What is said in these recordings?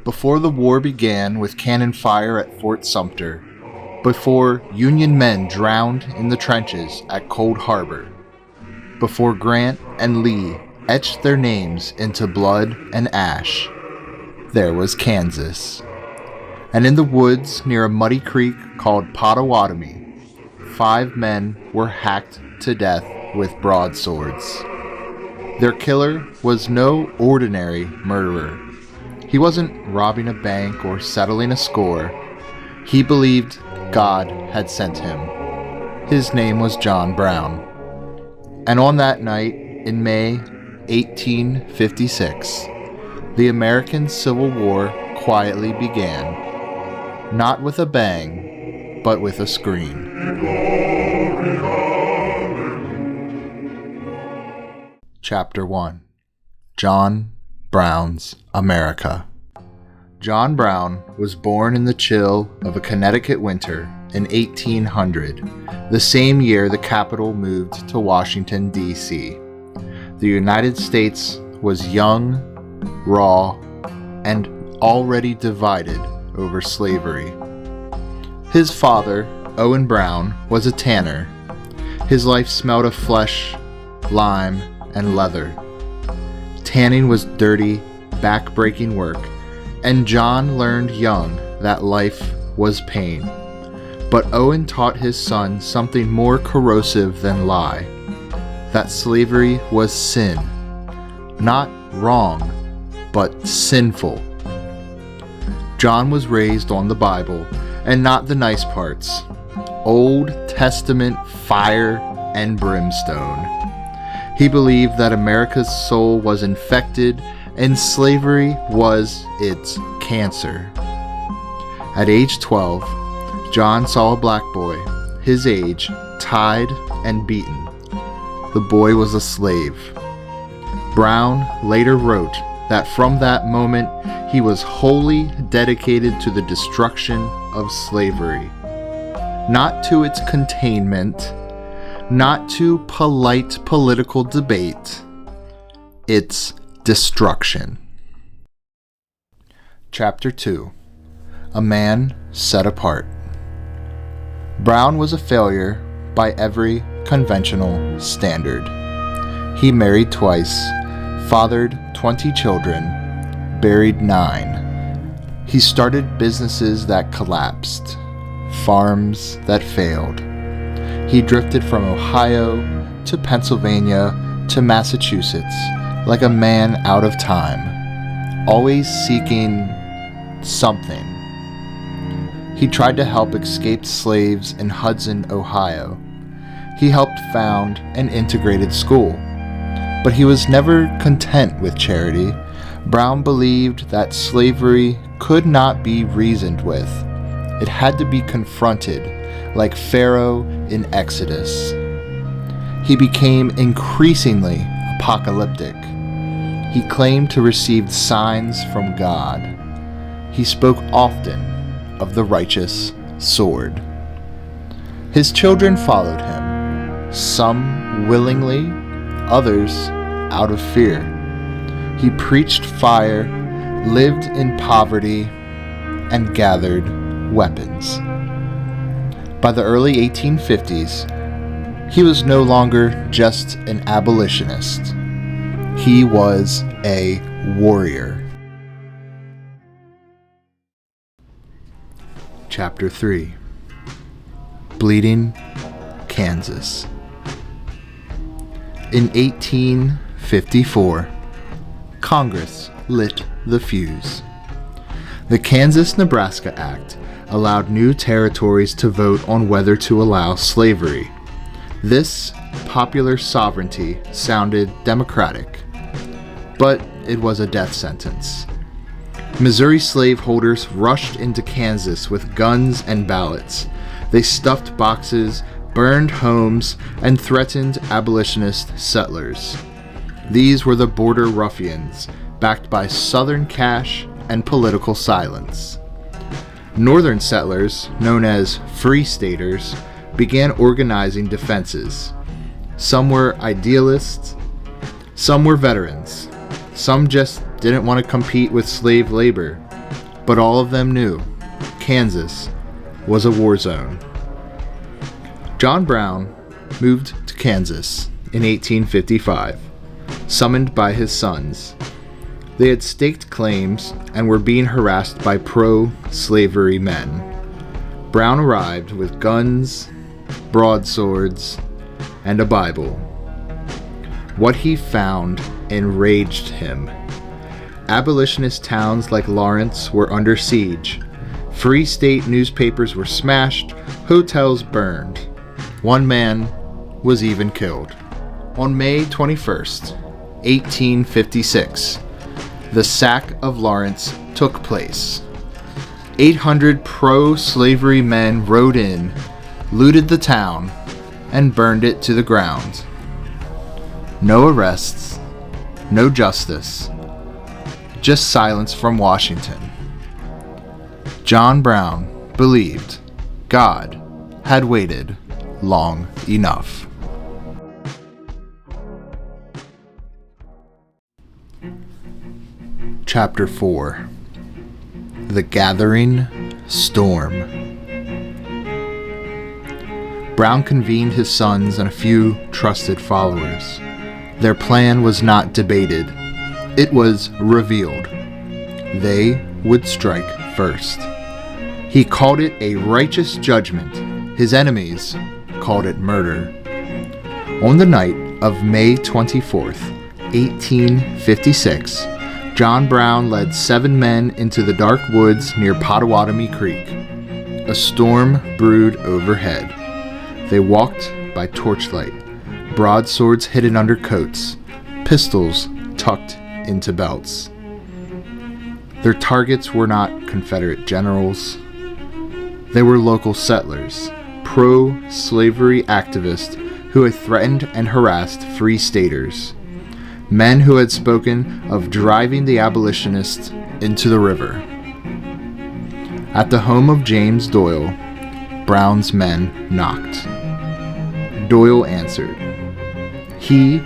Before the war began with cannon fire at Fort Sumter, before Union men drowned in the trenches at Cold Harbor, before Grant and Lee etched their names into blood and ash, there was Kansas. And in the woods near a muddy creek called Pottawatomie, 5 men were hacked to death with broadswords. Their killer was no ordinary murderer. He wasn't robbing a bank or settling a score. He believed God had sent him. His name was John Brown. And on that night, in May 1856, the American Civil War quietly began. Not with a bang, but with a scream. Chapter 1. John Brown's America. John Brown was born in the chill of a Connecticut winter in 1800, the same year the capital moved to Washington, D.C. The United States was young, raw, and already divided over slavery. His father, Owen Brown, was a tanner. His life smelled of flesh, lime, and leather. Tanning was dirty, back-breaking work, and John learned young that life was pain. But Owen taught his son something more corrosive than lie, that slavery was sin. Not wrong, but sinful. John was raised on the Bible, and not the nice parts. Old Testament fire and brimstone. He believed that America's soul was infected and slavery was its cancer. At age 12, John saw a black boy, his age, tied and beaten. The boy was a slave. Brown later wrote that from that moment he was wholly dedicated to the destruction of slavery. Not to its containment, not to polite political debate, its destruction. Chapter 2. A Man Set Apart. Brown was a failure by every conventional standard. He married twice, fathered 20 children, buried 9. He started businesses that collapsed, farms that failed. He drifted from Ohio to Pennsylvania to Massachusetts like a man out of time, always seeking something. He tried to help escaped slaves in Hudson, Ohio. He helped found an integrated school. But he was never content with charity. Brown believed that slavery could not be reasoned with. It had to be confronted, like Pharaoh in Exodus. He became increasingly apocalyptic. He claimed to receive signs from God. He spoke often of the righteous sword. His children followed him, some willingly, others out of fear. He preached fire, lived in poverty, and gathered weapons. By the early 1850s, he was no longer just an abolitionist. He was a warrior. Chapter 3. Bleeding Kansas. In 1854, Congress lit the fuse. The Kansas-Nebraska Act allowed new territories to vote on whether to allow slavery. This popular sovereignty sounded democratic, but it was a death sentence. Missouri slaveholders rushed into Kansas with guns and ballots. They stuffed boxes, burned homes, and threatened abolitionist settlers. These were the border ruffians, backed by Southern cash and political silence. Northern settlers, known as Free Staters, began organizing defenses. Some were idealists, some were veterans, some just didn't want to compete with slave labor, but all of them knew Kansas was a war zone. John Brown moved to Kansas in 1855, summoned by his sons. They had staked claims and were being harassed by pro-slavery men. Brown arrived with guns, broadswords, and a Bible. What he found enraged him. Abolitionist towns like Lawrence were under siege. Free state newspapers were smashed, hotels burned. One man was even killed. On May 21st, 1856, the sack of Lawrence took place. 800 pro-slavery men rode in, looted the town, and burned it to the ground. No arrests, no justice, just silence from Washington. John Brown believed God had waited long enough. Chapter 4: The Gathering Storm. Brown convened his sons and a few trusted followers. Their plan was not debated. It was revealed. They would strike first. He called it a righteous judgment. His enemies called it murder. On the night of May 24th, 1856, John Brown led 7 men into the dark woods near Pottawatomie Creek. A storm brewed overhead. They walked by torchlight, broadswords hidden under coats, pistols tucked into belts. Their targets were not Confederate generals. They were local settlers, pro-slavery activists who had threatened and harassed free staters, men who had spoken of driving the abolitionists into the river. At the home of James Doyle, Brown's men knocked. Doyle answered. He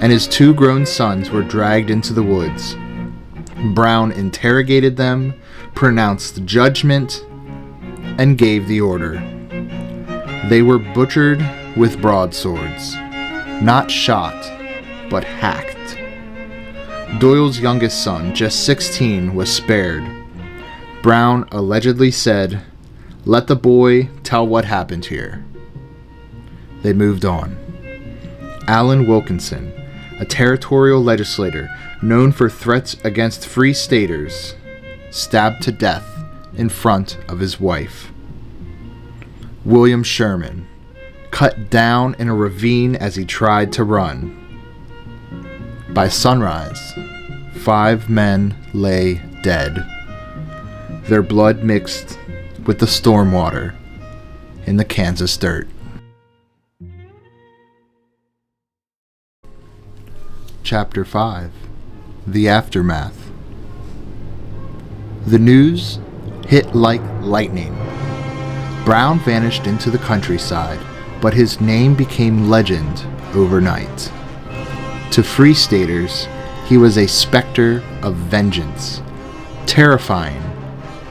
and his 2 grown sons were dragged into the woods. Brown interrogated them, pronounced judgment, and gave the order. They were butchered with broadswords, not shot, but hacked. Doyle's youngest son, just 16, was spared. Brown allegedly said, "Let the boy tell what happened here." They moved on. Allen Wilkinson, a territorial legislator known for threats against free staters, stabbed to death in front of his wife. William Sherman, cut down in a ravine as he tried to run. By sunrise, 5 men lay dead, their blood mixed with the storm water in the Kansas dirt. Chapter 5: The Aftermath. The news hit like lightning. Brown vanished into the countryside, but his name became legend overnight. To free staters, he was a specter of vengeance, terrifying,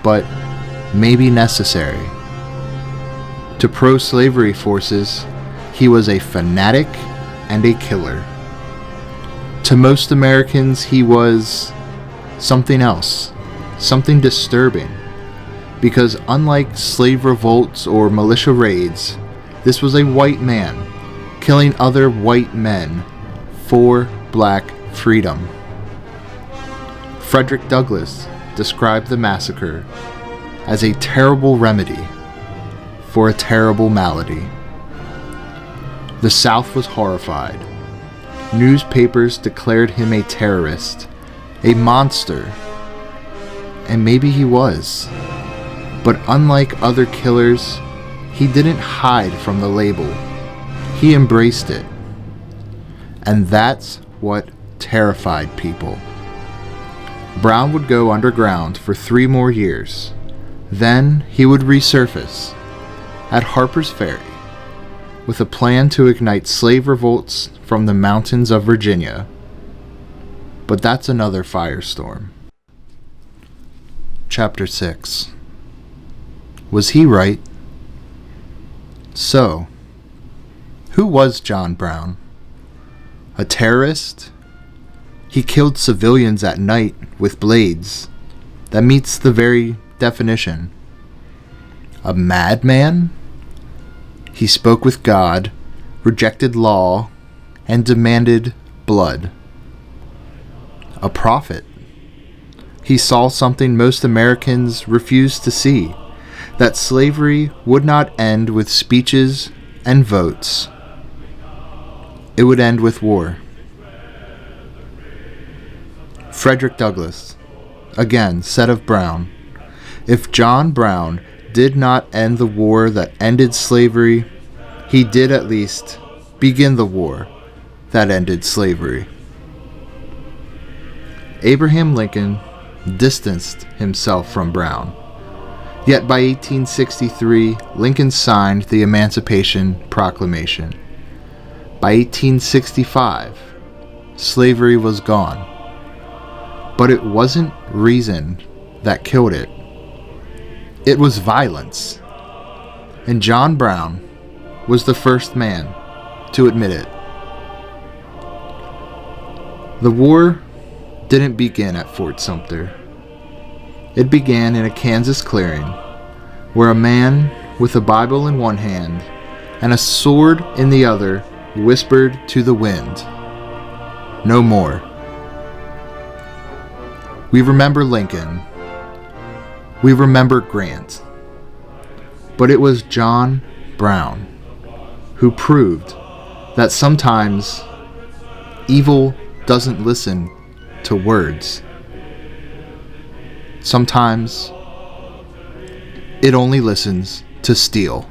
but maybe necessary. To pro-slavery forces, he was a fanatic and a killer. To most Americans, he was something else, something disturbing, because unlike slave revolts or militia raids, this was a white man killing other white men for black freedom. Frederick Douglass described the massacre as a terrible remedy for a terrible malady. The South was horrified. Newspapers declared him a terrorist, a monster, and maybe he was. But unlike other killers, he didn't hide from the label. He embraced it. And that's what terrified people. Brown would go underground for 3 more years. Then he would resurface at Harper's Ferry with a plan to ignite slave revolts from the mountains of Virginia. But that's another firestorm. Chapter 6. Was he right? So, who was John Brown? A terrorist? He killed civilians at night with blades. That meets the very definition. A madman? He spoke with God, rejected law, and demanded blood. A prophet? He saw something most Americans refuse to see, that slavery would not end with speeches and votes. It would end with war. Frederick Douglass, again said of Brown, if John Brown did not end the war that ended slavery, he did at least begin the war that ended slavery. Abraham Lincoln distanced himself from Brown. Yet by 1863, Lincoln signed the Emancipation Proclamation. By 1865, slavery was gone. But it wasn't reason that killed it. It was violence. And John Brown was the first man to admit it. The war didn't begin at Fort Sumter. It began in a Kansas clearing, where a man with a Bible in one hand and a sword in the other whispered to the wind, "No more." We remember Lincoln. We remember Grant. But it was John Brown who proved that sometimes evil doesn't listen to words. Sometimes it only listens to steel.